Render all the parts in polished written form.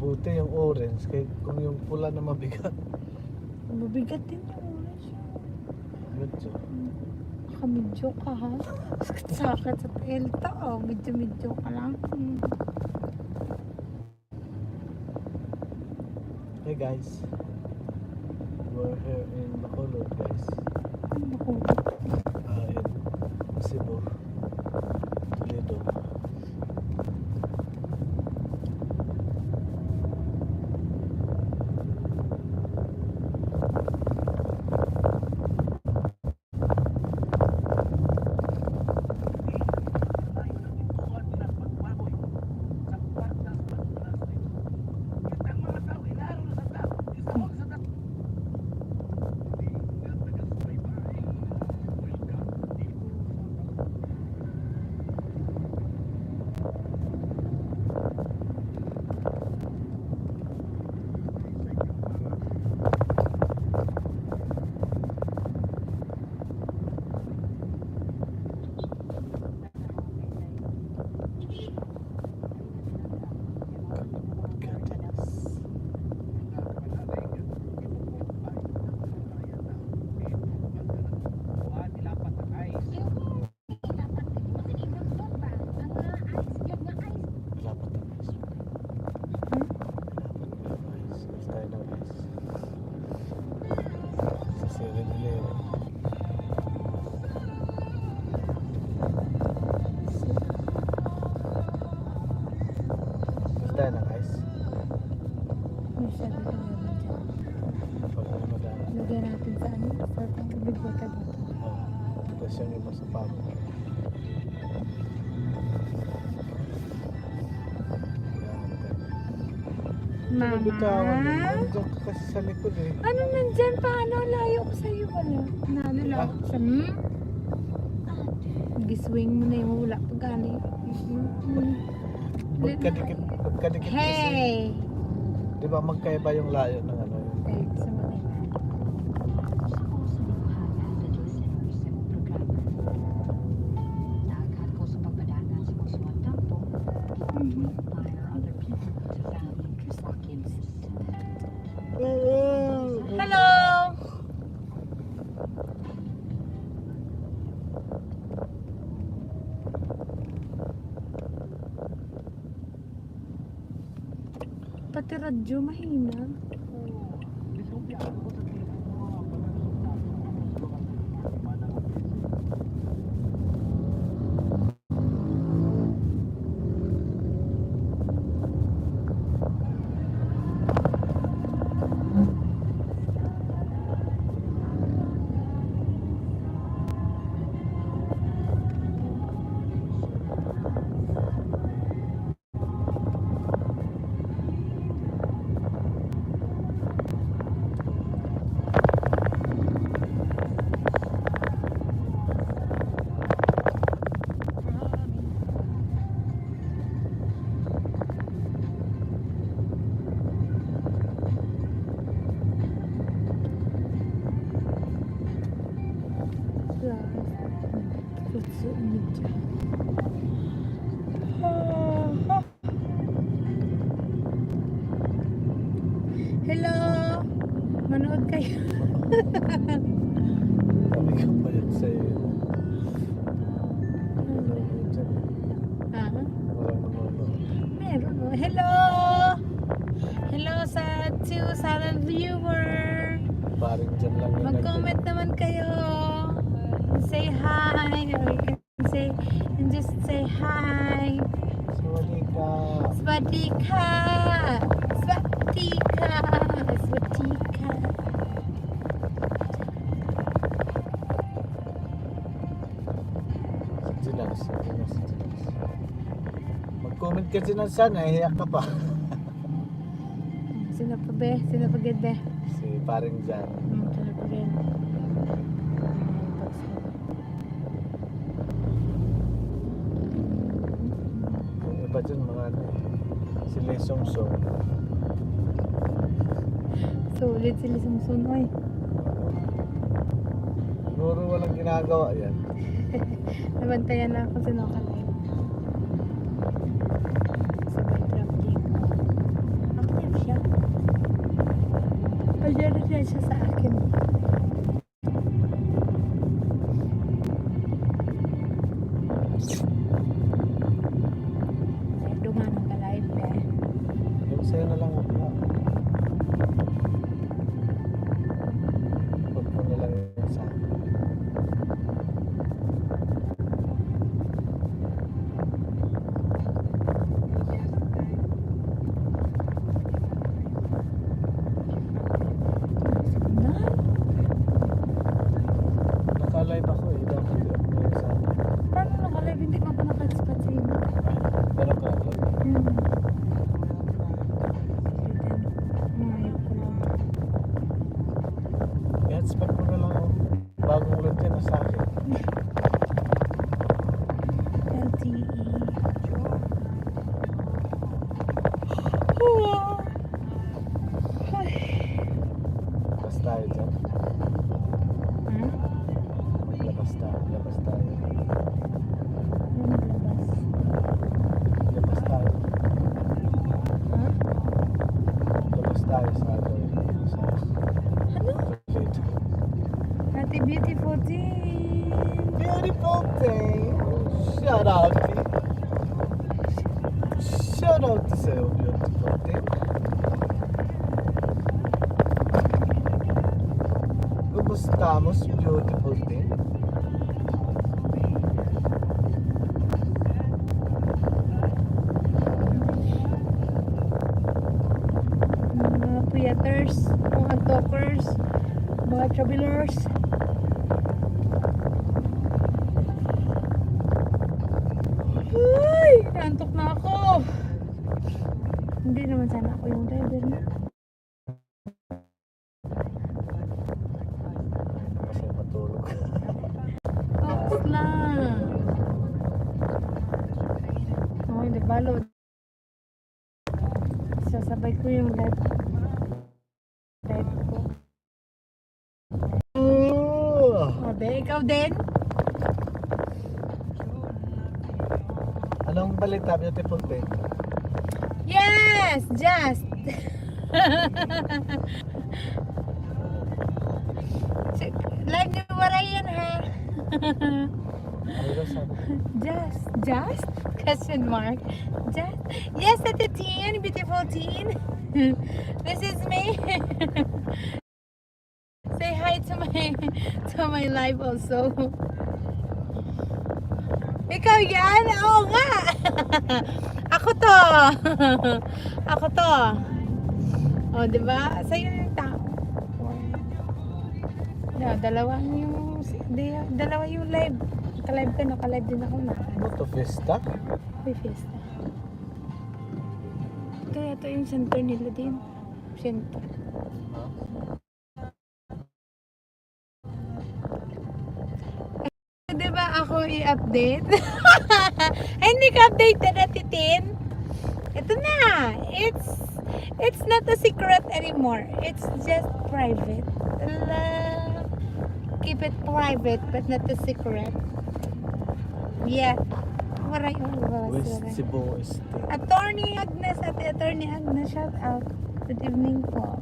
Buti yung orange, kaya kung yung pula na mabigat. Mabigat din yung orange. Medyo. Medyo ka ha. Sakit sa pelta. Oh, medyo ka lang. Hey guys, we're here in Bacolod guys. In Cebu, Toledo. Tayo ng ice. Masyado ka naman dyan. Lagyan natin sa ano? Sa big water bottle. Tapos yung iba sa pabo. Mama? Nandiyan ka kasi sa likod eh. Ano nandyan? Paano? Layo ko sa'yo pala. Nalala ko sa Giswing mo na yung hula pag gani. Magkadikit kasi. Hey! Di ba magkaiba yung layo ng ano yun? Eh, sa mga Hello! Pati radyo mahina. Hello! Manood kayo. Sabi ko pa yun sa'yo. Ah? Walang manonood. Meron o. Hello! Hello sa silent viewer. Parang dyan lang yung Mag-comment naman kayo. Say hi. Or you can say, and just say hi. Sawadika. Swadika. Swadika. Swadika. Sinas. Mag-comment ka sinas sana, hiyak ka pa. Sino pa be? Sino pa gid be? Si paring dyan. Sino pa gid? Yung iba dyan mga ano, si Lesong Song. Sulit sila sumusunoy. Siguro walang ginagawa yan. Nabantayan na ako sa Nokalay. Sabay traveling. na siya sa akin. Ay, dumanong ka live ka. Yung sa'yo na lang ako. Huwag mo na lang yun sa akin. Na? Naka-live ako eh. Dapat i-up mo yun sa akin. Paano naka-live? Hindi mo pa naka-spot sa iyo. Pero ka live. Umayok ko lang. I-hotspot mo na lang ako. Bagong load yan sa akin. LTE. Labas tayo dyan. Ha? Labas tayo. Labas tayo. Ano labas? Labas tayo. Ha? Labas tayo sa atin. Ano? Later. Ate beautiful thing. Beautiful thing. Shout out. Shout out to sa'yo, beautiful thing. Gustamos, beautiful thing. Mga puyaters, mga talkers, mga travelers. Ay, naantok na ako. Hindi naman sana ako yung driver na. Kasi matulog. Focus lang. Oh, di balot. Sasabay ko yung live ko. O, be, ikaw din? Anong balita, beautiful thing? Yes! Just! Live niyo wala yun, ha? Ano daw sabi? Just? Question mark. Just? Yes, that's a teen, beautiful teen. This is me. Say hi to my live also. Ikaw yan? Oo nga. Ako to. Ako to. O, diba? Sa'yo yung tao. Dalawa yung live. Naka-live ka, naka-live din ako na. Ano to, Vista? May fiesta. Ito yung center nila din. Center. Diba ako i-update? Ay, hindi ka updated na titin. Ito na. It's not a secret anymore. It's just private. Keep it private but not a secret. Yeah. Waray. West Cebu State. Attorney Agnes, Attorney Agnes, shout out. Good evening po.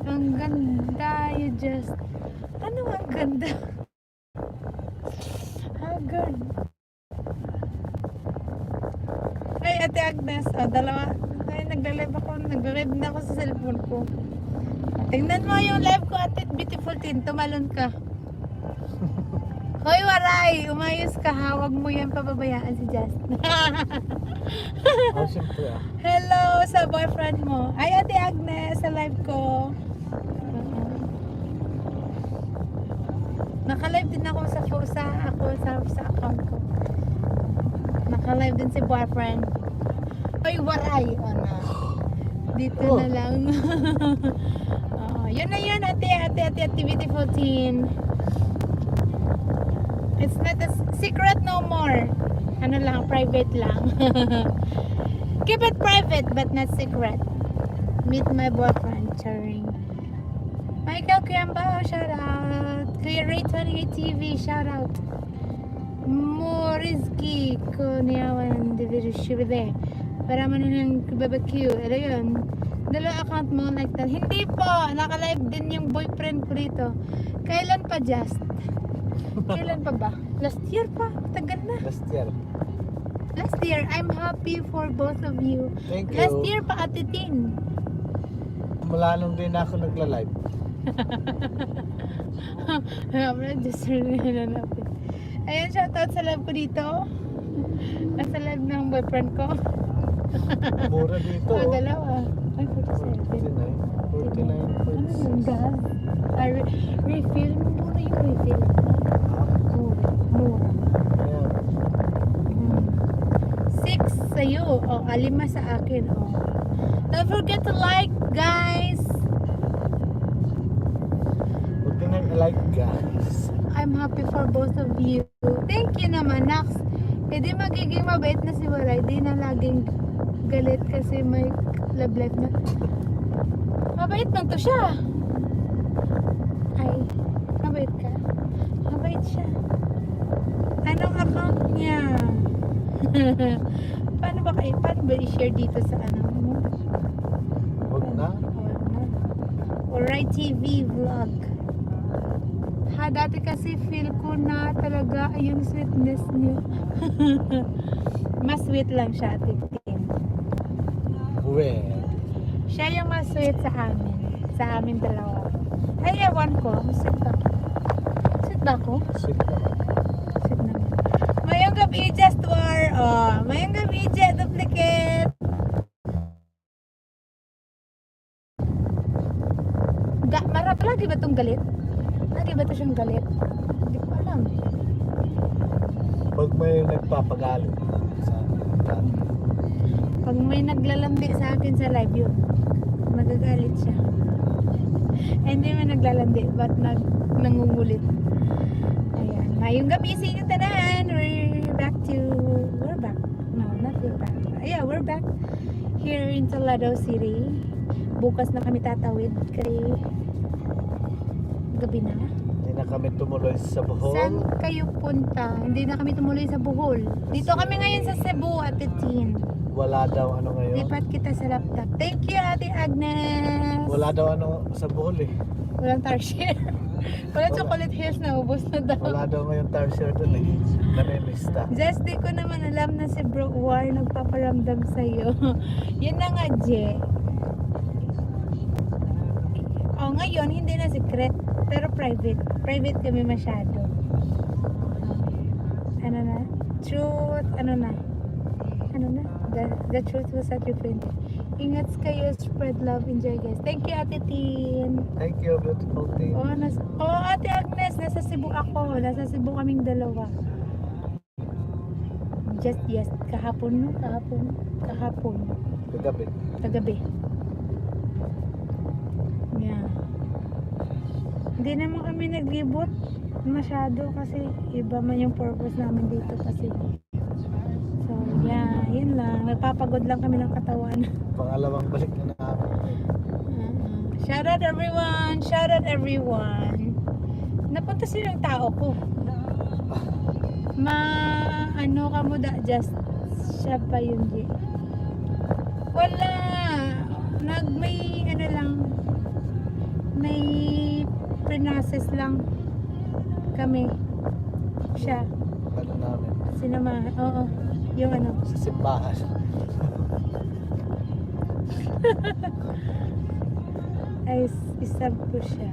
Ang ganda, you just... Ano ang ganda? Haggard. Ay, Ate Agnes, dalawa. Ay, nagla-live na ako sa cellphone ko. Tingnan mo yung live ko, Ate Beautiful Teen, tumalon ka. Hoy, waray, umayos ka ha, wag mo yan pababayaan si Justin. Oh, siyempre ah. Hello sa boyfriend mo. Ay, Ate Agnes, sa live ko. Naka-live din ako sa account ko. Naka-live din si boyfriend. Hoy, waray, ano. Dito na lang. Yun na yun, Ate Beautiful Teen. It's not a secret no more. Ano lang, private lang. Keep it private but not secret. Meet my boyfriend, Charing. Michael Kiambao, shout out. Clear Ray 28 TV, shout out. Morizki Kuniawan Division Shibide. Para man ng barbecue. Ano yun? Dalawa account mo like that. Hindi po. Naka-live din yung boyfriend ko dito. Kailan pa, Just? Kailan pa ba? Last year pa. Tagal na. Last year. Last year. I'm happy for both of you. Thank you. Last year pa, Ate Tin. Mula nung din ako nagla-live. Just nanapin. Ayan, shoutout sa live ko dito. Nasa live ng boyfriend ko. Mura dito. Oh, dalawa. Ay, 47. 49. Ano 49. yung gas? Refill? Mura yung refill. Mura. Mura. Ayan. 6 sa'yo. O, 5 sa akin. O. Don't forget to like, guys. Huwag ka nang like, guys. I'm happy for both of you. Thank you naman, Nax. Eh di magiging mabait na si Waray. Di na laging galit kasi may love life na. Mabait man to siya. Ay, mabait ka. Mabait siya. Anong account niya? Paano ba i-share dito sa ano mo? Huwag na. Alright TV vlog. Ha, dati kasi feel ko na talaga yung sweetness niyo. Mas sweet lang siya, Ate Tin. Well. Siya yung mas sweet sa amin. Sa amin dalawa. Ay, ewan ko. Sweet ba? Sweet ba ako? Sweet na. Sweet naman. Mayong gabi, Just War. Oh, mayong gabi, Jet Duplicate. Marap lagi ba itong galit? Lagi ba ito siyang galit? Hindi ko alam. Pag may nagpapagalit sa akin. Pag may naglalandi sa akin sa live yun, magagalit siya. Eh, hindi man naglalandi, but nangungulit. Ayan. Ngayong gabi sa inyo tanan. We're back. No, not we're back. Yeah, we're back here in Toledo City. Bukas na kami tatawid kasi gabi na. Hindi na kami tumuloy sa Bohol. Saan kayo punta? Hindi na kami tumuloy sa Bohol. Dito kami ngayon sa Cebu, Ate Tin. Wala daw ano ngayon. Lipat kita sa laptop. Thank you, Ate Agnes. Wala daw ano sa Bohol eh. Walang tarsier. Walang chocolate hills na ubos na daw. Wala daw ngayon tarsier dun eh. Namimista. Just di ko naman alam na si Bro War nagpaparamdam sa'yo. Yun na nga, Je. O, ngayon, hindi na secret. Pero private. Private kami masyado. Ano na? Truth, ano na? Ano na? The truth will set you free. Ingat kayo, spread love, enjoy guys. Thank you, Ate Tin. Thank you, beautiful team. Ate Agnes, nasa Cebu ako. Nasa Cebu kaming dalawa. Just yes, kahapon no? Kahapon. Kagabi. Kagabi. Yeah. Hindi naman kami naglibot masyado kasi iba man yung purpose namin dito kasi. So, yeah, yun lang. Nagpapagod lang kami ng katawan. Pangalawang balik na namin. Shout out everyone! Shout out everyone! Napunta silang tao ko. Ano ka mo da, just siya pa yun, G. Wala! May ano lang, may pre-process lang kami. Siya. Ano namin. Sinamahan. Oo. Yung ano. Sa simbahan. Ay, isab ko siya.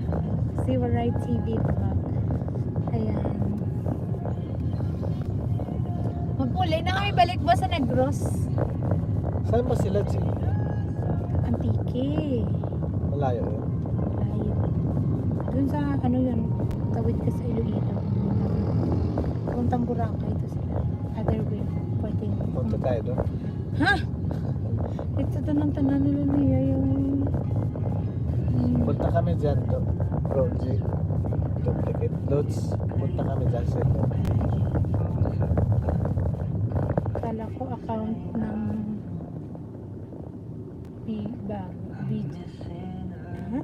Si Waray TV vlog. Ayan. Magpuli na kami balik ba sa Negros? Saan ba sila, G? Antique. Malayo yun. Ayun. Dun sa ano yun, tawid ka sa Iloilo. Puntang Boracay ito sila. Other way. Pwedeng. Punta tayo doon. Ha? Ito tanan nila niya yung Punta kami dyan, Bro G. Duplicate loads. Punta kami dyan sa ito. kala ko account ng video. Ha?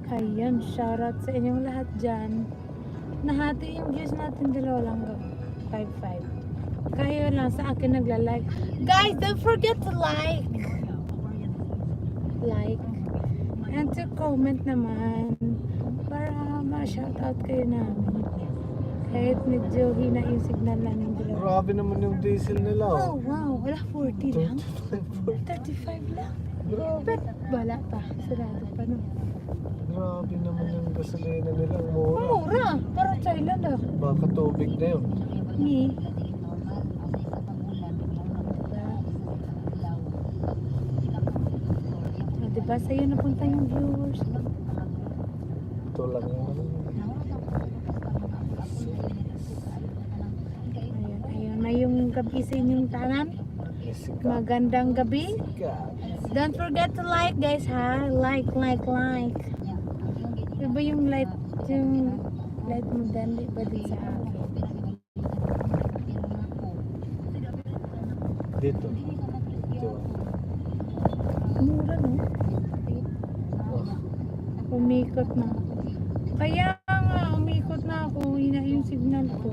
Kaya Ayan, shoutout sa inyong lahat dyan. Nahati yung views natin, dalawa lang 5-5. Kayo lang sa akin nagla-like. Guys, don't forget to like. Like. And to comment naman. Para ma-shoutout kayo namin. Kahit medyo hina yung signal namin dalawa. Grabe naman yung diesel nila. Oh, wow. Wala, 40 lang. 35. 35 lang. Grabe. But wala pa. Sarado pa no. Grabe naman yung gasolina nila. Mura. Mura. Para Thailand ah. Baka tubig na yun. Ni. Diba sa'yo napunta yung viewers? Ito lang yun. Ayun na yung gabi sa inyong tanan. Sikat. Magandang gabi. Sikat. Don't forget to like guys ha. Like. Diba yung light mo dali ba din sa akin? Dito. Mura no? Oh. Umikot na. Kaya nga, umikot na ako. Hina yung signal ko.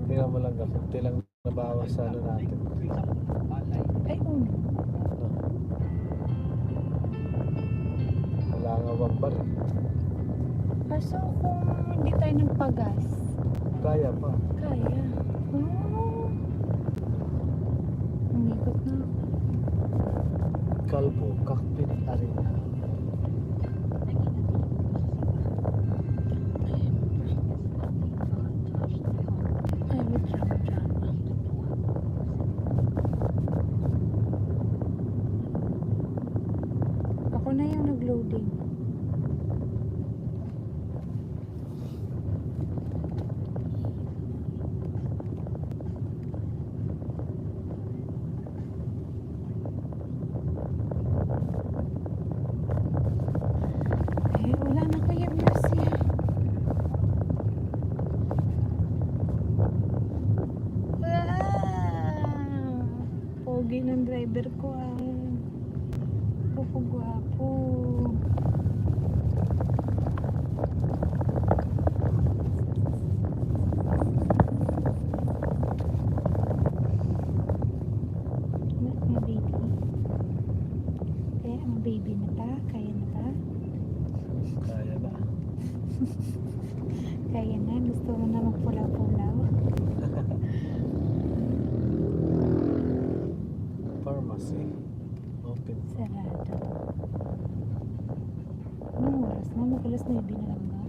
Tingnan mo lang kakunti lang nabawas sa ano natin. Ay, Wala nga bumper. Kaso kung hindi tayo nagpagas, Kaya pa. kaya. Oh. Umikot na. Kalbo, cockpit arena. Ay, wait lang. Ako na yung nag-loading. Wala na kaya music. Pogi ng driver ko Gwapo. Mga baby. Kaya ang baby na ba? Kaya na ba? Kaya na. Kaya na, gusto mo na magpulaw-pulaw. Pharmacy. Open. Sarado. Anong oras na? Mag-alas 9 na lang ba?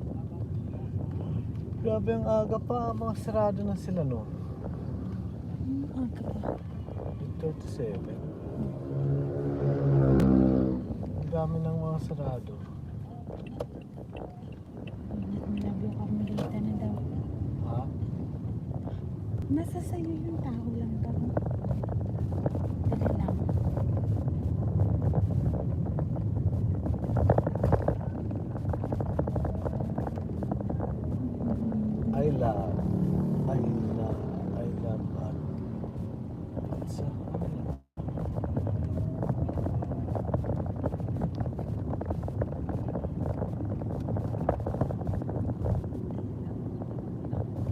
Grabe ang aga pa. Mga sarado na sila no. Aga pa. 37. Ang dami ng mga sarado. Nabyo ka, malita na daw. Ha? Nasa sa'yo yung tao lang daw. Dali lang. I love Sa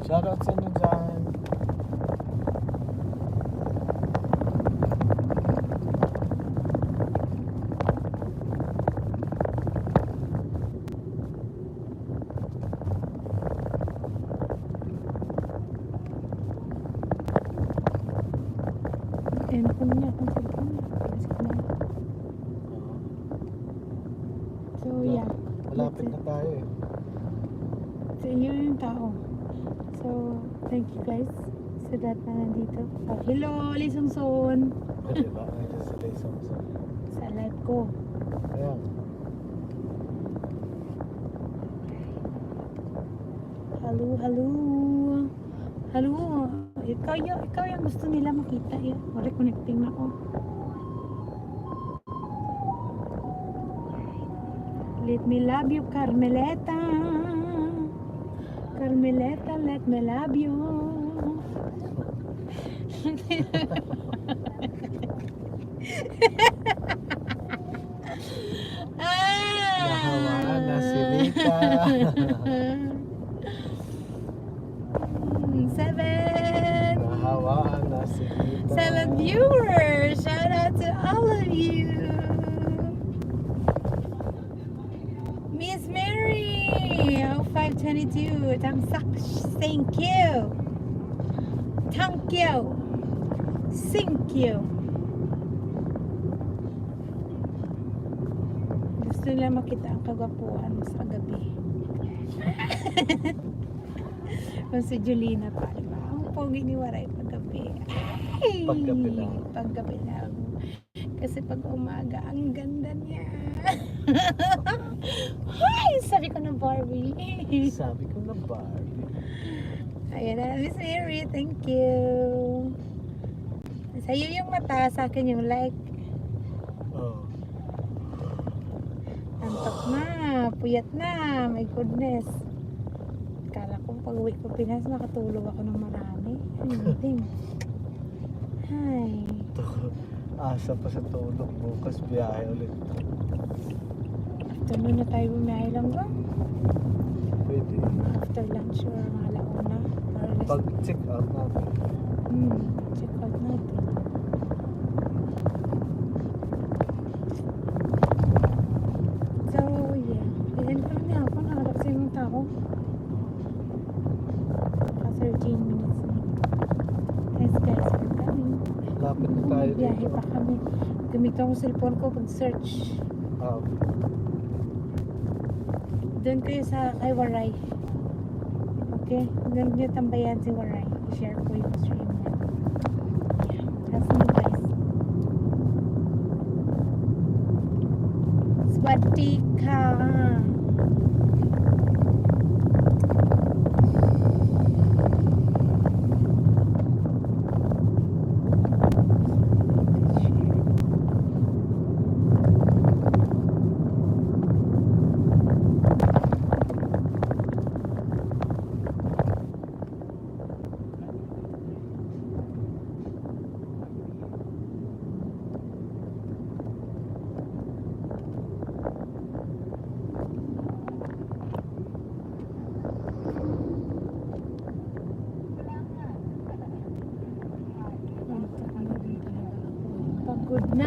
shoutout sa inyo dyan. And kung na, kung cellphone na. So yeah. Malapit na tayo eh. So yun yung tao. So thank you guys sa lahat na nandito. Oh, hello, Lisongson. O diba? Ngayon sila isang Sa live ko. ayan. Hello. Ikaw yung gusto nila makita yun. Reconnecting na ako. Let me love you, Carmeleta. Carmeleta, let me love you. Nahawaan na si Rita. 7 Nahawaan na si Rita. 7 viewers. Shout out to all of you. Miss Mary, 522. Thank you. Thank you. Thank you. Gusto nila makita ang kagwapuan mo sa gabi. Kung si Julina pa, diba? Ang pogi ni Waray paggabi. Ay! Paggabi lang. Paggabi lang. Kasi pag umaga, ang ganda niya. Ay! Sabi ko na Barbie. Sabi ko na Barbie. Ayan na, Miss Mary. Thank you. Sa'yo yung mata, sa akin yung like. Oh. Antok na, puyat na, my goodness. Kala ko pag uwi ko Pinas, makatulog ako ng marami. Anything. Hi. Asa pa sa tulog, bukas biyahe ulit. Afternoon na tayo bumiyahe lang ba? Pwede. After lunch or mga alauna. Or less. Pag check out natin. Check out natin. So, yeah. Ayan pa na ako. Nakalap sa yung tao. Naka 13 minutes na. Thanks guys for coming. Lapit na tayo Biyahe dito. pa kami. Gamit ako cellphone ko pag-search. Ah, Doon kayo sa kay Waray. Okay? Doon nyo tambayan si Waray. I-share ko yung stream niya. Yeah. That's me guys. Swadika.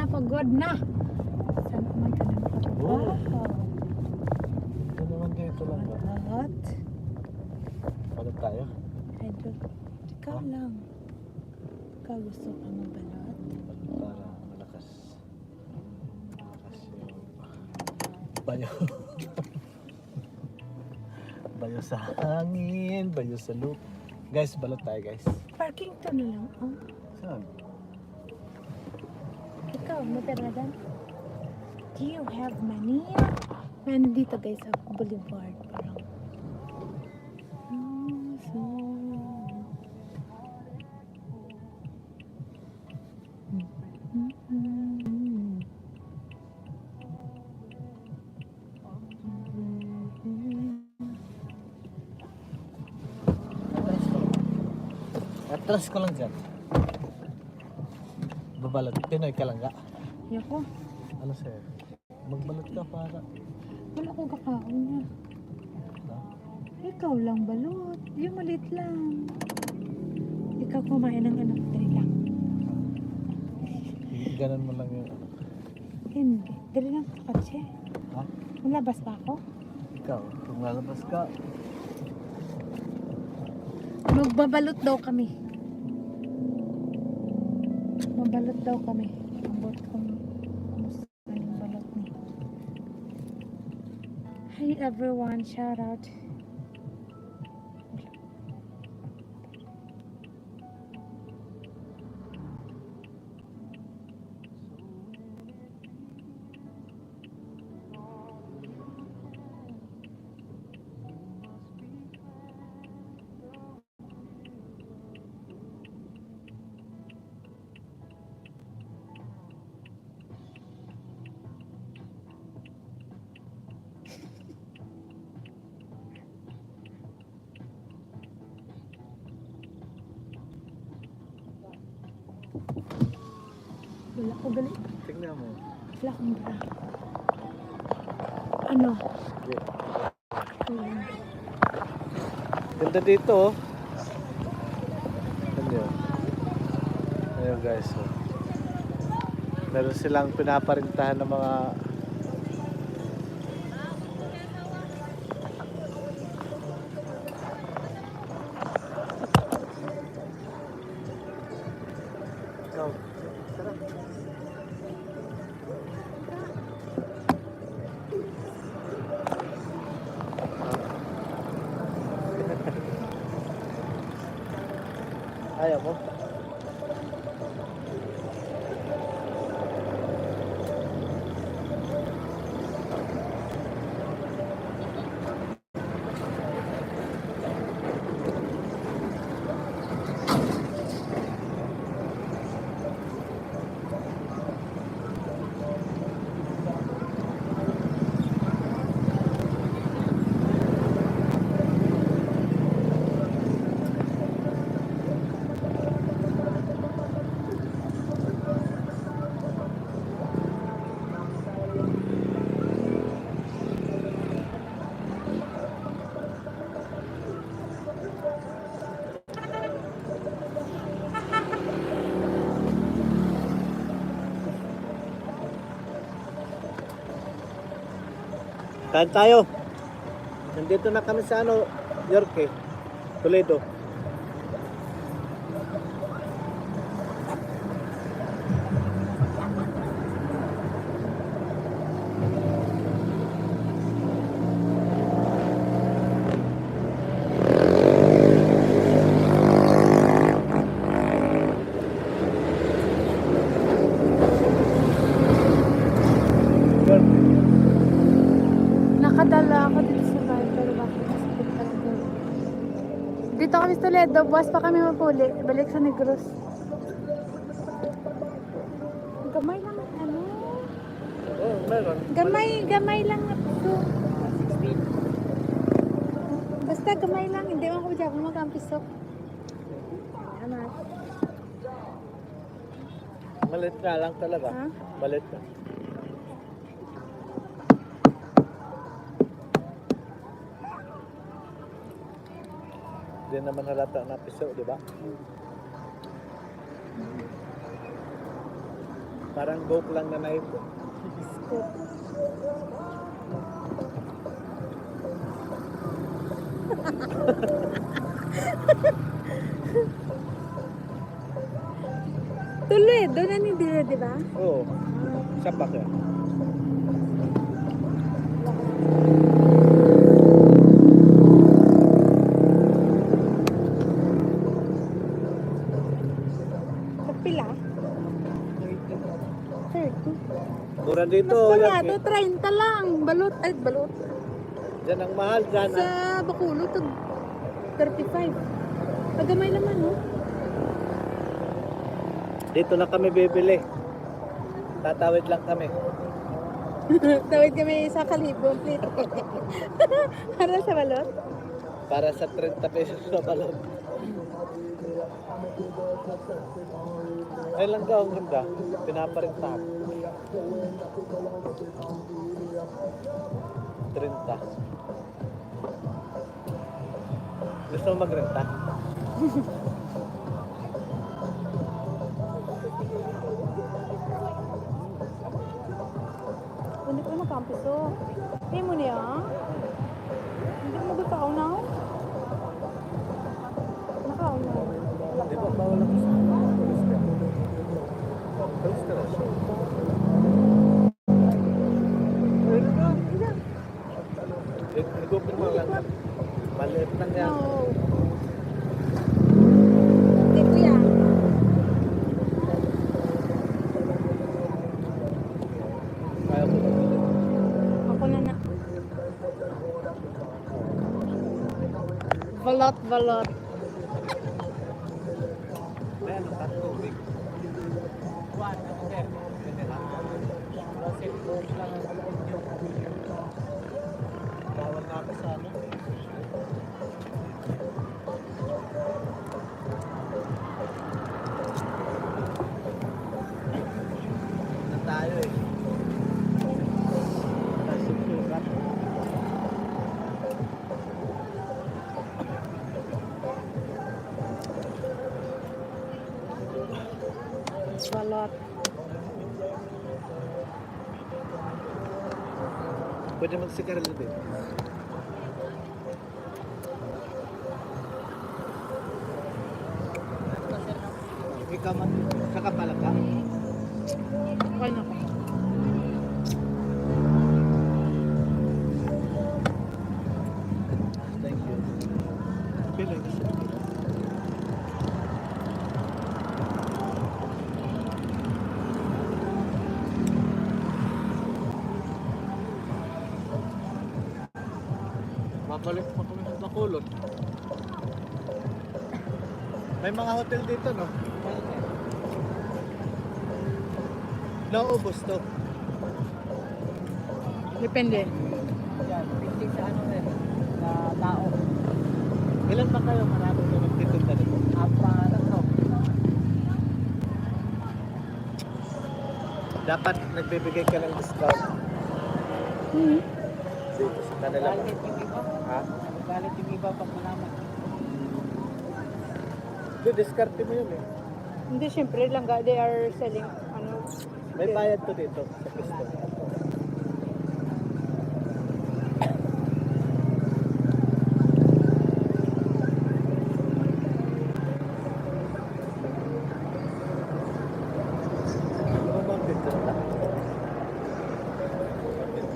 Pagod na. Saan naman ka na makapagod? ito naman dito lang ba? Balot. Ano tayo? I don't. Ikaw lang. Ikaw gusto ka mabalot? Para malakas. Malakas yung bayo. Bayo sa hangin, bayo sa loop. Guys, balot tayo guys. Parking to na lang. Oh. Saan? Ikaw, matira dyan. Do you have money? Ano dito guys sa Boulevard? Parang. Atras ko lang dyan. Babalot. Pinoy ka lang ga. Ayoko. Ano sa'yo? Magbalot ka para. Wala akong kakaon na. No? Ikaw lang balot. Yung malit lang. Ikaw kumain ng anak dali lang. Ganon mo lang yung ano. Hindi. Dali lang kakatse. Ha? Malabas pa ako? Ikaw, kung lalabas ka, Magbabalot daw kami. Mabalot daw kami. Abot kung kumusta yung balot ni. Hi everyone, shout out. Wala ko gali. Tingnan mo. Wala akong bra. Ano? Okay. Ayan. Ganda dito oh. Ano yun? Ayun guys oh. Meron silang pinaparintahan ng mga oh, sarap. Ayaw mo? Kain tayo. Nandito na kami sa ano, York Toledo. York. Nakadala ako dito sa bahay pero bakit masakit talaga. Dito kami sa Toledo, bukas pa kami mapuli. Balik sa Negros. Gamay lang ano? Oh, meron. Gamay lang na piso. Basta gamay lang, hindi man ko dyan kumagang piso. Amat. Malit na lang talaga. Ha? Malit na. Hindi naman halata na piso, di ba? Parang buhok lang na naipon. Scoop. Tuloy, doon na ni Dila, di ba? Oo. Sapak yan. Kapila? 30. Mura dito. Mas Yan, barato, 30 lang. Balot, ay balot. Yan ang mahal dyan. Sa Bacolod, 35. Pagamay naman, no? Dito na kami bibili. Tatawid lang kami. Tawid kami sa kalibong plate. Para sa balot? Para sa 30 pesos na balon. Ay lang daw ang ganda. Pinaparintahan. 30. Gusto mo magrenta? Hindi ko na kampiso. Hindi mo niya? Hindi mo gusto ako na? Nakaw na. Di ba bawal ang gusto? Kalis ka na siya. Nag-open mo lang. Maliit lang yan. No. Hindi ko yan. Kaya mo na. Ako na. Balot. Ayan, ang tubig. One, there. Bawal na ako sa ano. Pwede magsigarilyo din. Ikaw man, kakapala ka? Ano? Thank you. Pili kasi. Mabalik pa kami sa Bacolod. May mga hotel dito, no? Naubos to. Depende. Yan, depende sa ano rin, sa tao. Ilan ba kayo? Marami na nagtitinda nito. Tatlo. Dapat nagbibigay ka ng discount Hmm. dito sa kanila. Galit yung iba. Ha? Galit yung iba pag malaman. Hindi, diskarte mo yun eh. Hindi, syempre lang they are selling ano. May bayad to dito sa pisto.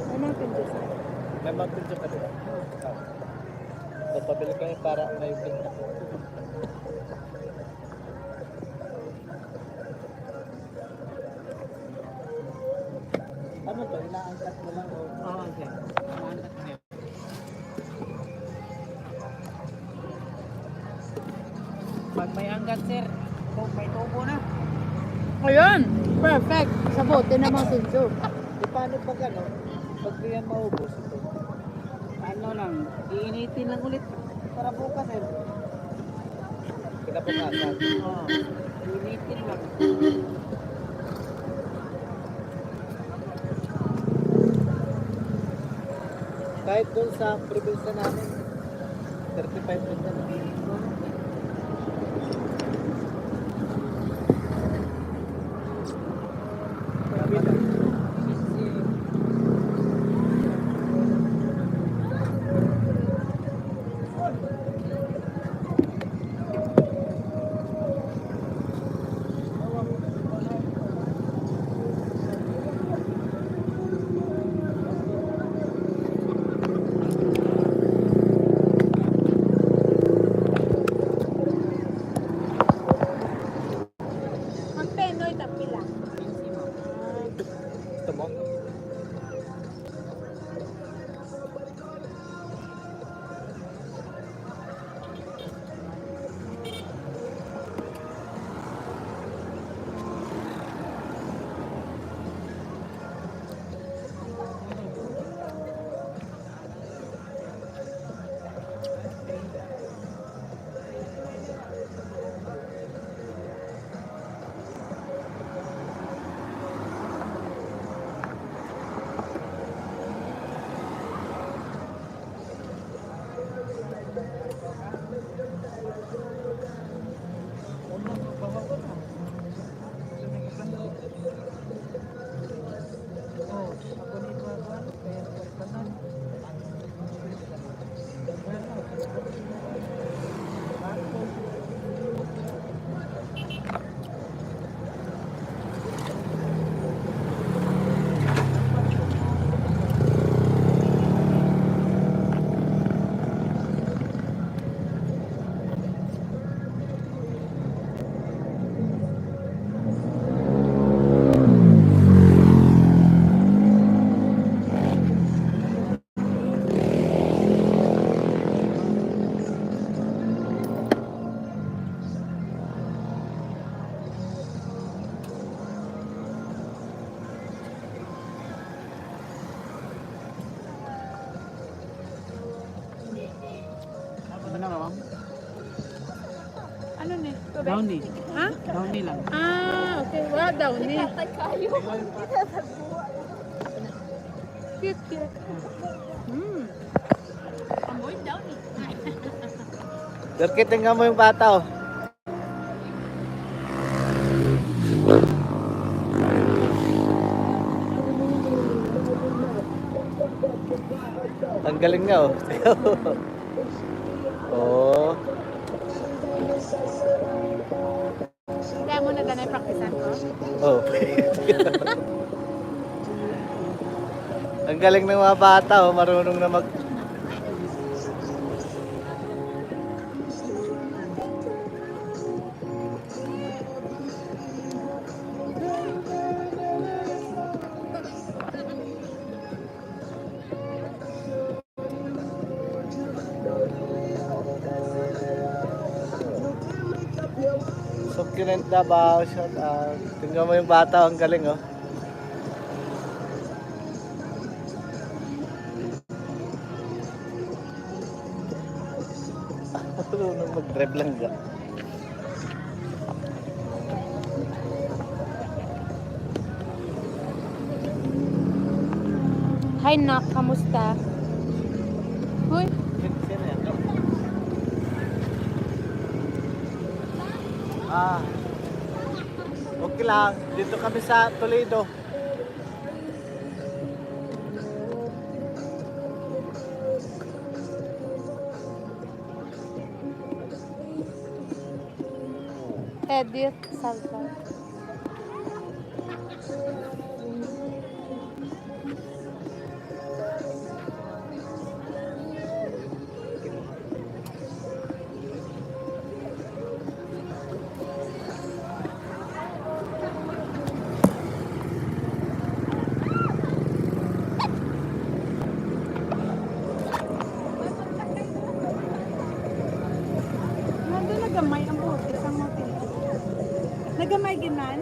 May mga pinches. May mountain dew ka dito. So, pabili kayo para may pinta. Ano to? Inaangkat mo lang o? Oo, okay. Maangat niya. Pag may angkat, sir, may tubo na. Ayun! Perfect! Sa bote na Mountain Dew. E paano pag ano? Pag di yan maubos ito. Ano lang, iinitin lang ulit para bukas, sir. Kinabukasan. Oo, iinitin lang. Kahit doon sa probinsya namin, 35% na. Grabe na. Ang Penoy tapila. Ito mo? Ano na, ma'am? Ano ni? Downy. Ha? Downy lang. Ah, okay. Wala daw ni. Cute, cute. Hmm. Amoy daw ni. Derkit, tingnan mo yung bata oh. Ang galing nga oh. Oh. Kaya mo na ganay practicean ko. Oh. Ang galing ng mga bata oh, marunong na mag Succulent Davao, shout out. Tingnan mo yung bata, ang galing oh. Marunong mag-drive lang ga. Hi Nak, kamusta? Hoy, Sino yan? Ah. Okay lang. Dito kami sa Toledo. Edith Salva. Nandun nagamay ang buhok, isang motel. Nagamay ginan?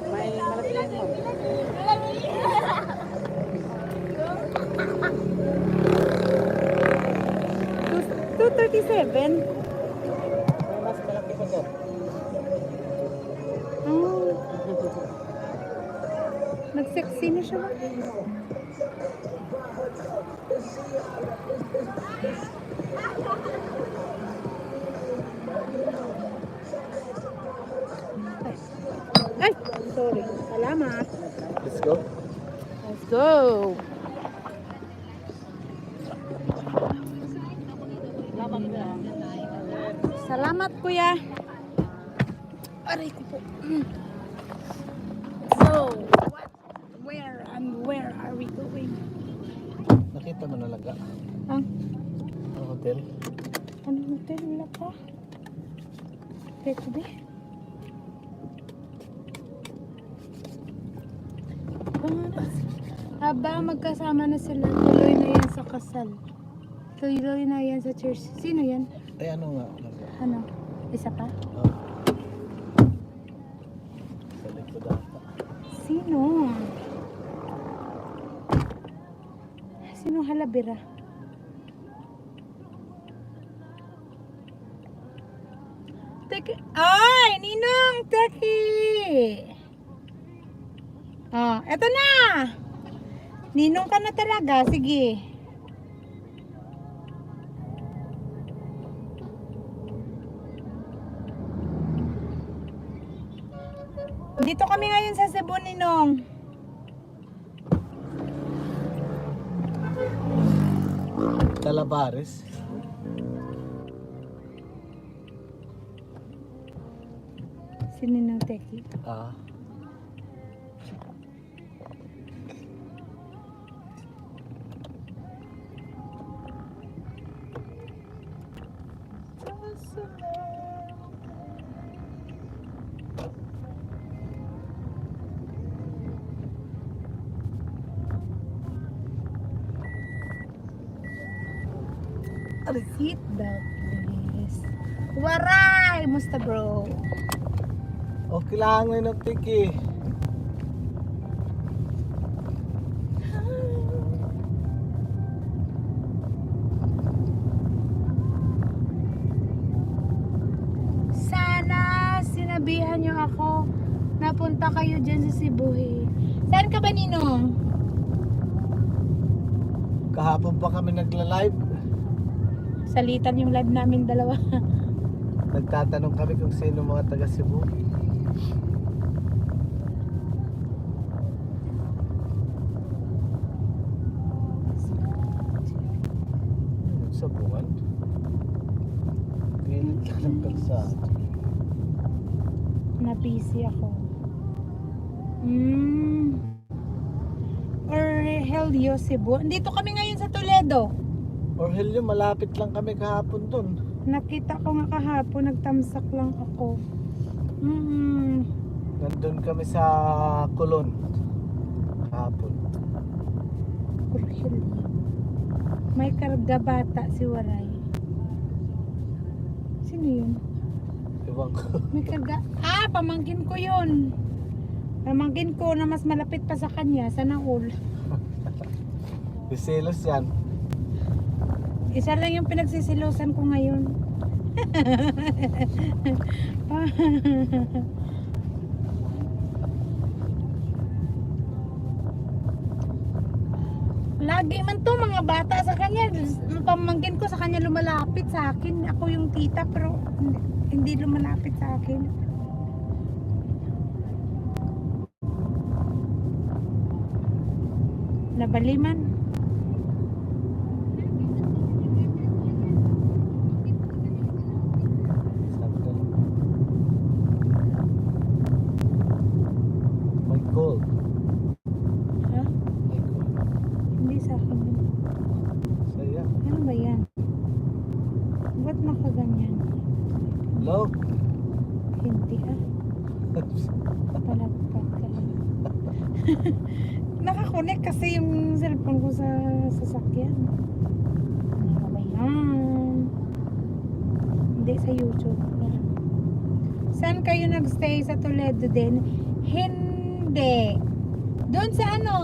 May malaki yan mo. $237. May mas malaki pa to. Oh. Nag-sexy na siya ba? Ay, sorry. Salamat. Let's go. Let's go. Salamat, kuya. Aray ko po. So, where are we going? Nakita mo na laga. Ang Ang hotel. ano hotel? Wala pa. Pwede ba? Aba, magkasama na sila. Tuloy na yan sa kasal. Tuloy na yan sa church. Sino yan? Ay ano nga laga. Ano? Isa pa? Oh. Sa likod ata. Sino? Sino halabira? Teki. Ay! Ninong! Teki! Oh, eto na! Ninong ka na talaga. Sige. Dito kami ngayon sa Cebu, Ninong. Talabares. Si Ninong Teki. Ah. Seat belt, please. Waray! Musta, bro? Okay lang na yung tiki. Sana sinabihan niyo ako napunta kayo dyan sa Cebu. Saan ka ba, Ninong? Kahapon pa kami nagla-live. Salitan yung live namin dalawa. Nagtatanong kami kung sino mga taga Cebu. Sa bungan. Gilid lang ng kalsada. Na-busy ako. Or Helio, Cebu. Dito kami ngayon sa Toledo. Orhelio, malapit lang kami kahapon dun. Nakita ko nga kahapon, nagtamsak lang ako. Nandun kami sa Colon. Kahapon. Helio. May karga bata si Waray. Sino yun? Ewan ko. May karga... pamangkin ko yun. Pamangkin ko na mas malapit pa sa kanya, sa Nahul. Bisilos yan. Isa lang yung pinagsisilosan ko ngayon. Lagi man to mga bata sa kanya. Ang pamangkin ko sa kanya lumalapit sa akin. Ako yung tita pero hindi lumalapit sa akin. Nabaliman. Something. My goal. Ha? My goal. Hindi sa akin yun. Saya. Ano ba yan? Ba't nakaganyan? Hello? Hindi palagpat ka lang. Nakakonect kasi yung cellphone ko sa sasakyan. Ano ba yan? Hindi sa YouTube. Saan kayo nagstay sa Toledo din? Hindi. Doon sa ano?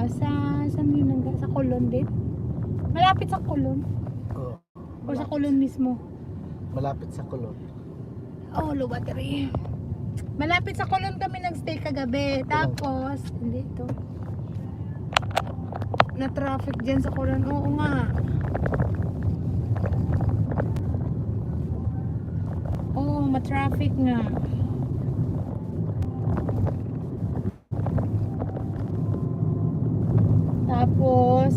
Saan yun? Sa Colon din? Malapit sa Colon? Oh, O sa Colon mismo? malapit sa Colon. Oh, low battery. Malapit sa Colon kami nagstay kagabi. Tapos, hindi ito. Na traffic dyan sa Colon. Oo nga. Oo, ma-traffic nga. Tapos,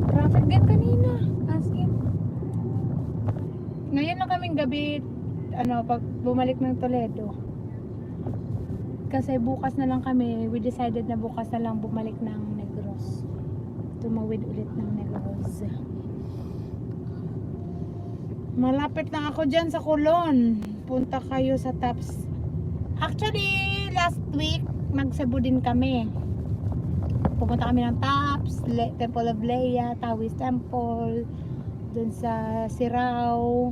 traffic din kanina. As in. Ngayon lang kaming gabi, pag bumalik ng Toledo. Kasi bukas na lang kami, we decided na bukas na lang bumalik ng Negros. Tumawid ulit ng Negros. Malapit lang ako dyan sa Colon. Punta kayo sa Taps. Actually, last week, mag-Cebu din kami. Pumunta kami ng Taps, Temple of Leia, Taoist Temple, dun sa Sirao.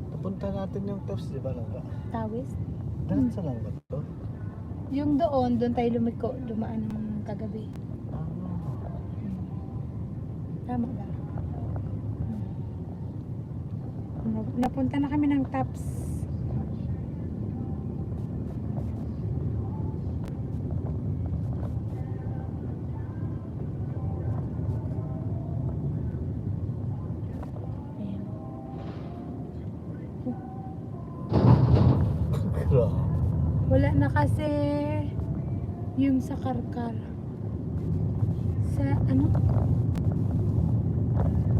Napunta natin yung Taps, di ba lang ba? Taoist? Diretso lang ba ito? Yung doon tayo dumaan ng kagabi. Tama ba? Napunta na kami ng Taps. Ayan. Grabe. Wala na kasi yung sa Karkar. Sa ano?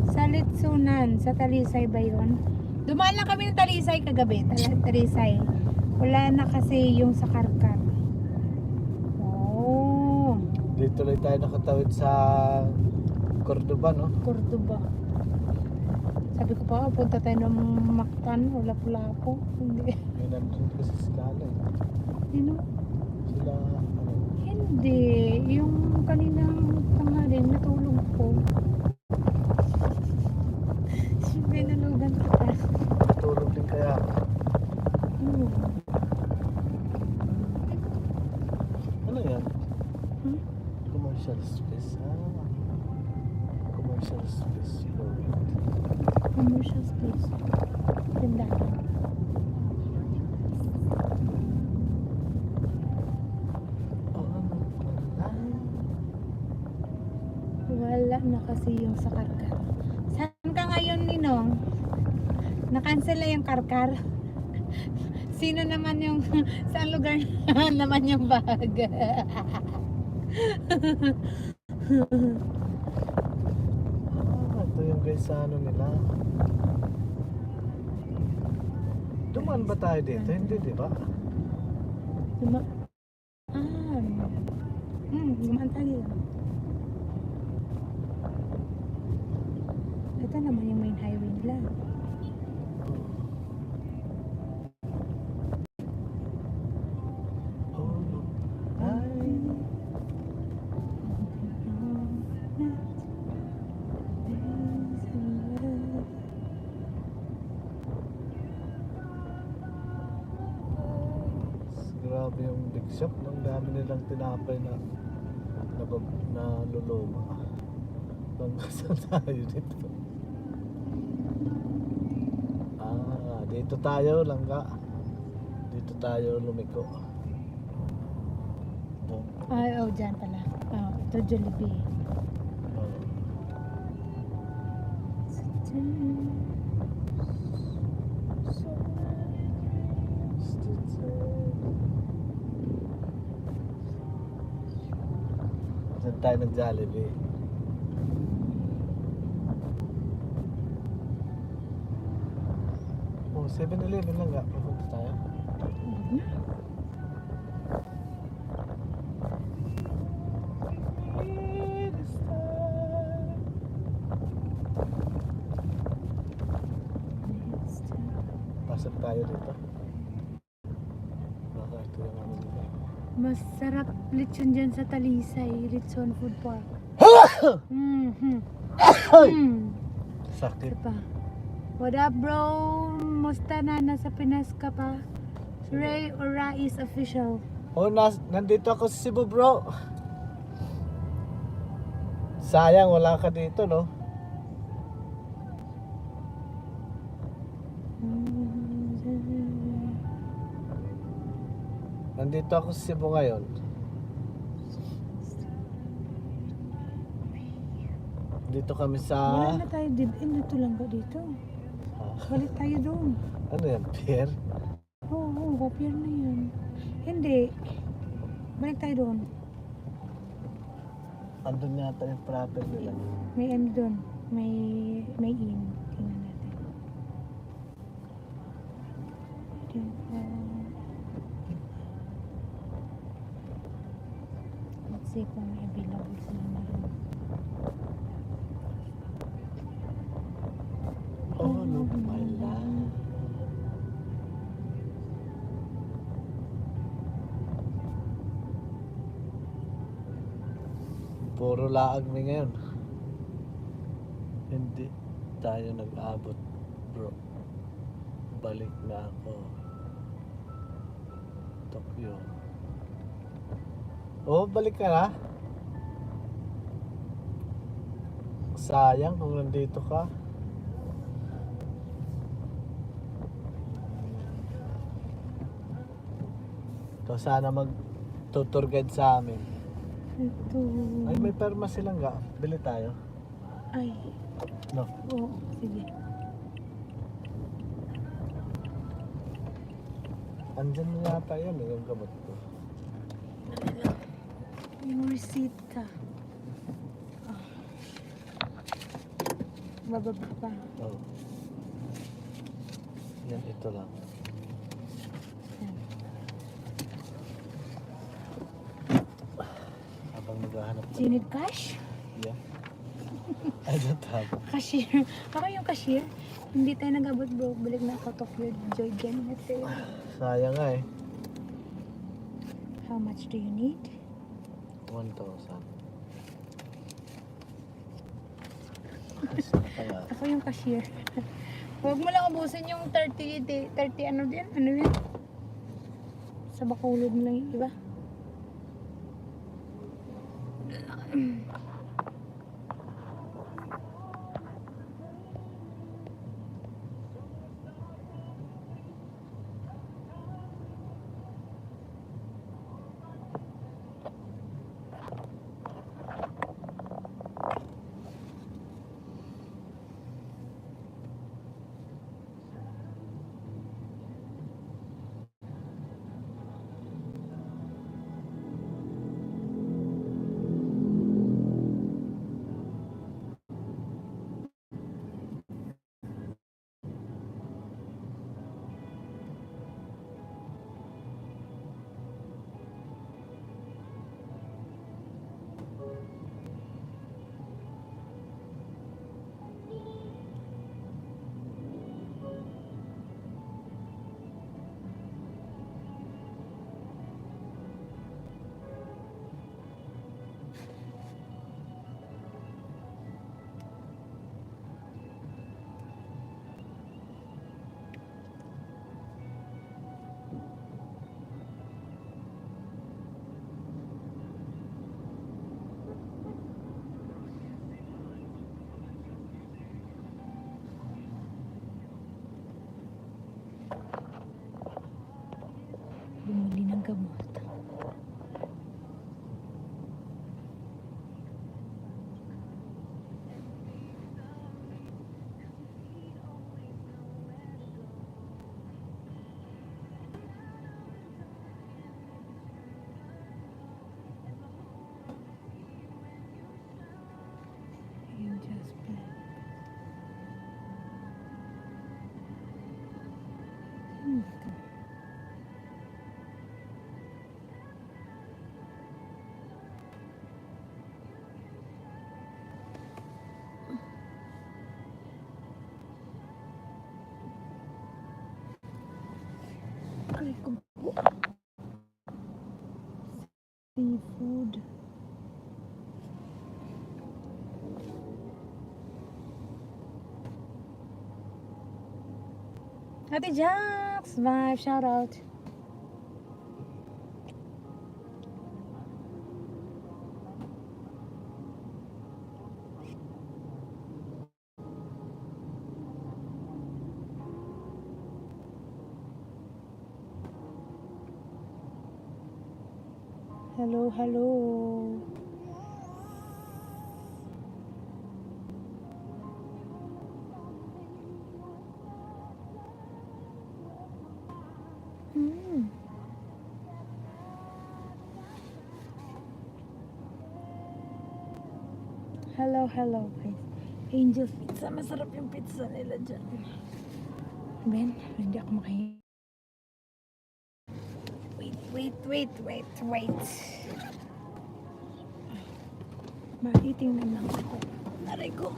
Sa Litsunan, sa Talisay ba yun? Dumaan lang kami ng Talisay kagabi. Talisay. Wala na kasi yung sa Karkar. Oh, Dito lang tayo nakatawid sa Cordoba, no? Cordoba. Sabi ko pa, punta tayo ng Mactan o Lapu-Lapu. Hindi. May nandun kasi sila, ano, Sino? sila, ano, Hindi. Yung kaninang tanghali, natulog ko. Pinalugan kita. tulog din kaya. Hmm. Ano yan? Hmm? Commercial space. Commercial space. Commercial space. Tindahan. Wala na kasi yung sa Karkar. Saan ka ngayon, Ninong? Na-cancel na yung Karkar. Sino naman yung, saan lugar naman yung bag? Ito yung guys sa ano nila. Dumaan ba tayo dito? Hindi, di ba? Gumaan tayo. Ito naman yung main highway nila. Oh, no. Ay. Grabe yung big shop. Ang dami nilang tinapay na luluma. Hanggang saan tayo dito? Dito tayo langga. Dito tayo lumiko. Ay, oh, dyan pala. Oh, ito Jollibee. Saan tayo ng Jollibee? Oh, 7-Eleven lang nga. Pupunta tayo. Pasok tayo dito. Baka ito yung ano dito. Masarap lechon dyan sa Talisay, Lechon Food Park. Mm-hmm. Sakit. Pa. What up, bro? Musta na? Nasa Pinas ka pa? Ray or Rais official. Oh, nandito ako sa Cebu, bro. Sayang, wala ka dito, no? Nandito ako sa Cebu ngayon. Dito kami sa... Wala na tayo dibin. Dito lang ba dito? Balik tayo doon. Ano yan, pier? Oo, pier na yun. Hindi. Balik tayo doon. Andun yata yung proper nila. May ano doon. May in. Tingnan natin. Let's see kung may available sila na rin. Oh, look my life. Puro laag mi ngayon. Hindi tayo nag-abot, bro. Balik na ako. Tokyo. Oh, balik ka na? Sayang kung nandito ka. To sana mag-tour guide sa amin. Ito. Ay, may perma silang ga. Bili tayo. Ay. No. Oo, sige. Andyan na yata yun, yung gamot ko. Yung receipt ka. Oh. Bababa pa. Oh. Yan, ito lang. Yan. Habang maghahanap Do you need cash? Yeah. I don't have. Cashier. Ako yung cashier. Hindi tayo nag-abot, bro. Balik na ako Tokyo Joy Game natin. Sayang nga eh. How much do you need? 1,000. Ako yung cashier. Huwag mo lang ubusin yung 30 ano din? Ano yun? Sa bakulod mo lang yung iba. Seafood. Ate Jax, vibe, shout out. Hello, hello. Hmm. Hello, hello guys. Angel Pizza. Masarap yung pizza nila dyan. Ben, hindi ako makahingi. Wait. Matitingnan lang ako. Aray ko.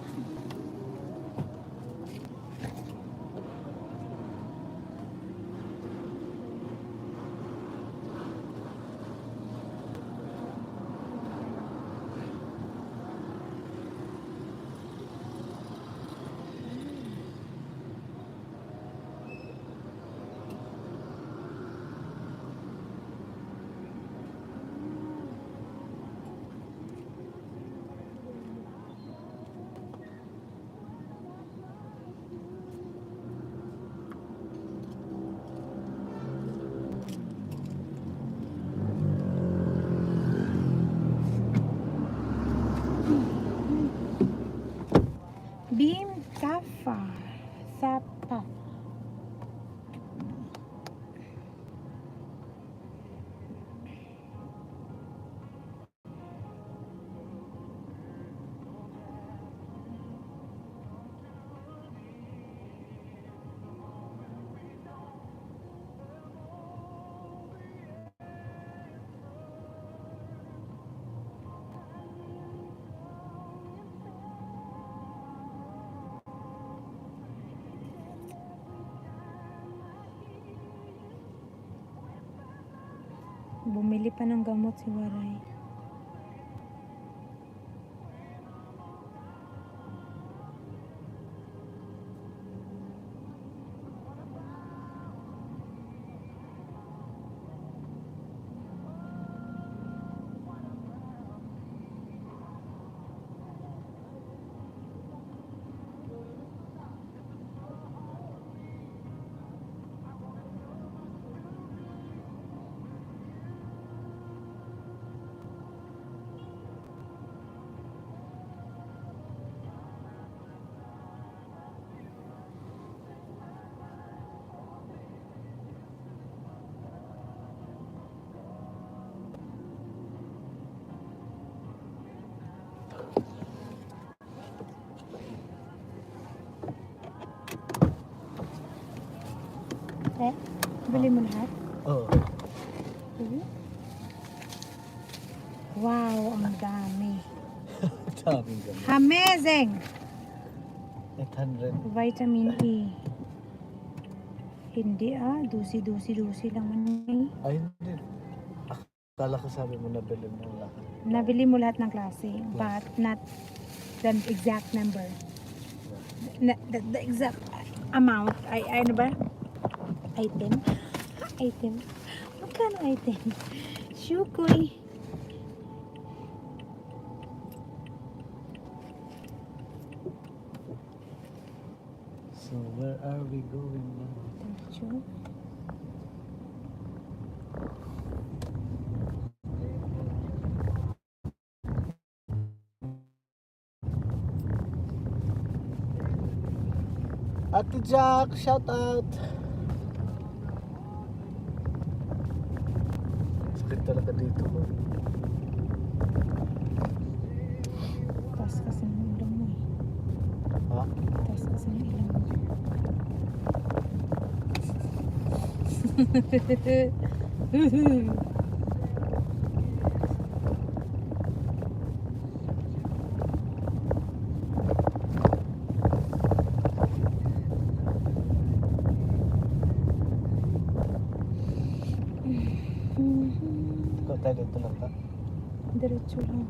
Beam Safa. Sapa. Bumili pa ng gamot si Waray. Eh, bili mo lahat? Oo. Wow, ang dami. Daming gamot. Amazing! 800. Vitamin E. Hindi dusi lang man eh. Ay, hindi. Akala ko sabi mo nabili mo lahat. Nabili mo lahat ng klase, but not the exact number. The exact amount. Ay, ano ba? Item. Magkano item? Shukoy. So, where are we going now? Sure. Ate Jack, shout out! Sakit talaga dito ko. Taas kasi ng ilong mo eh. Ha? Taas kasi ng ilong mo. Ikaw tayo dito lang ta. Diretso lang.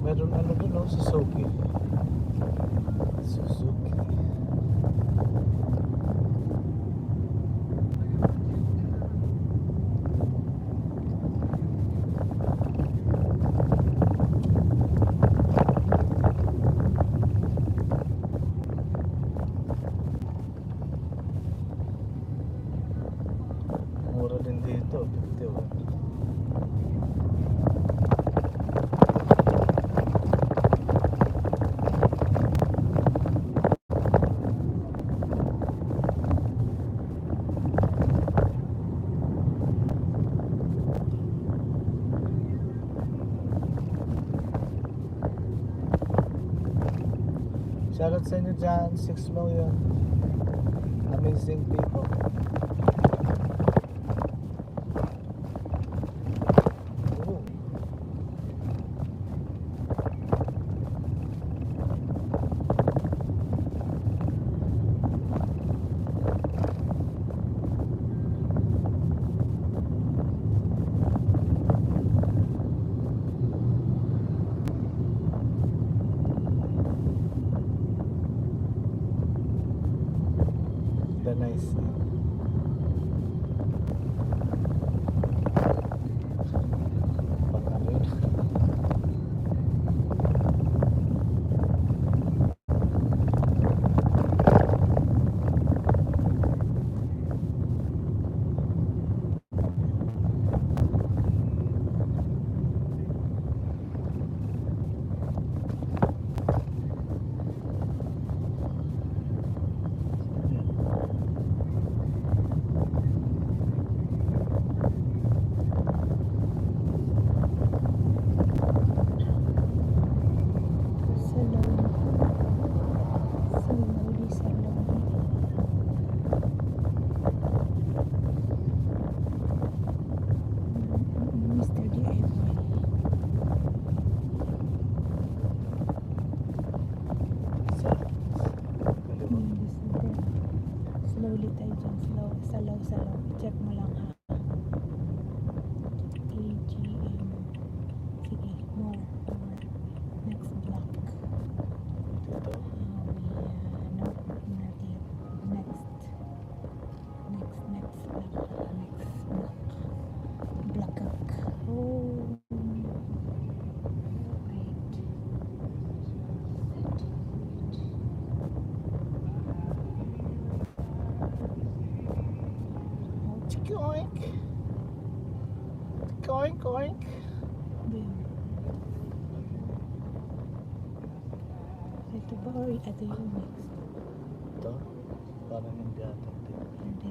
Meron ano dun, no? Suzuki. Suzuki. Mura din dito, 51. Shoutout sa inyo dyan, 6 million amazing people. Ooh. The nice. Pang ano yun? Salon. Salon. Salon. Mr. DIY. Sa kaliwa. Slowly tayo dyan. Slow. Salaw. Check mo lang ha. AGM. Sige. More. Next block. Dito. No, not yet. Next block. Oh. Wait. Oink. Oink, oink. Boom. Ito ba or ito yung next? Ito. Parang hindi ata. Hindi.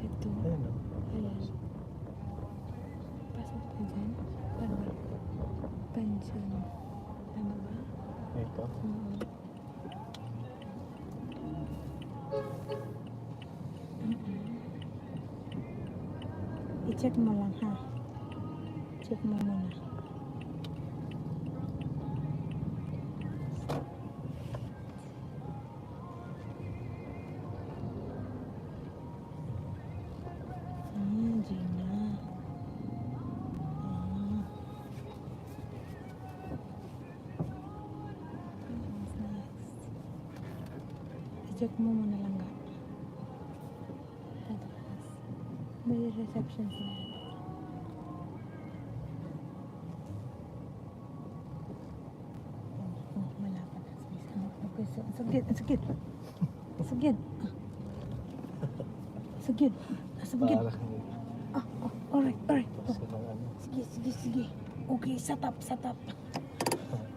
Ito. Ayun, no? Ayan. Pasok ka dyan. Ano ba? Pansyon. Ano ba? Ito. Oo. I-check mo lang ha. Check mo muna. Gina. What's next? I-check mo muna lang ga. Address. May reception sila. Oh, malapit na. Okay, sagid. Sagid. Sagid. Sagid. Parang Alright. Oh, gusto ng ano. sige. Okay, satap.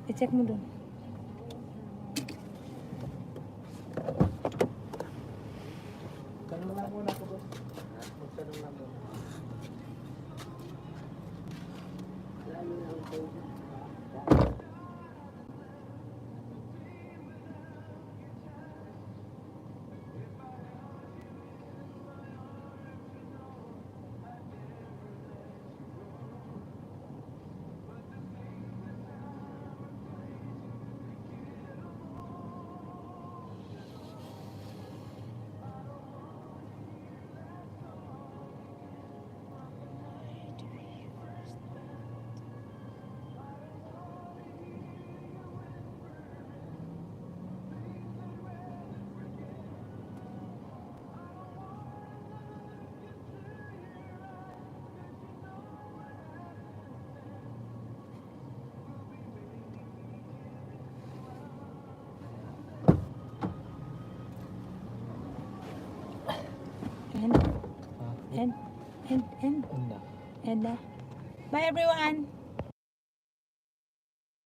I-check mo dun. Tanong lang muna ako, boss. Magtanong lang muna. And No. bye everyone.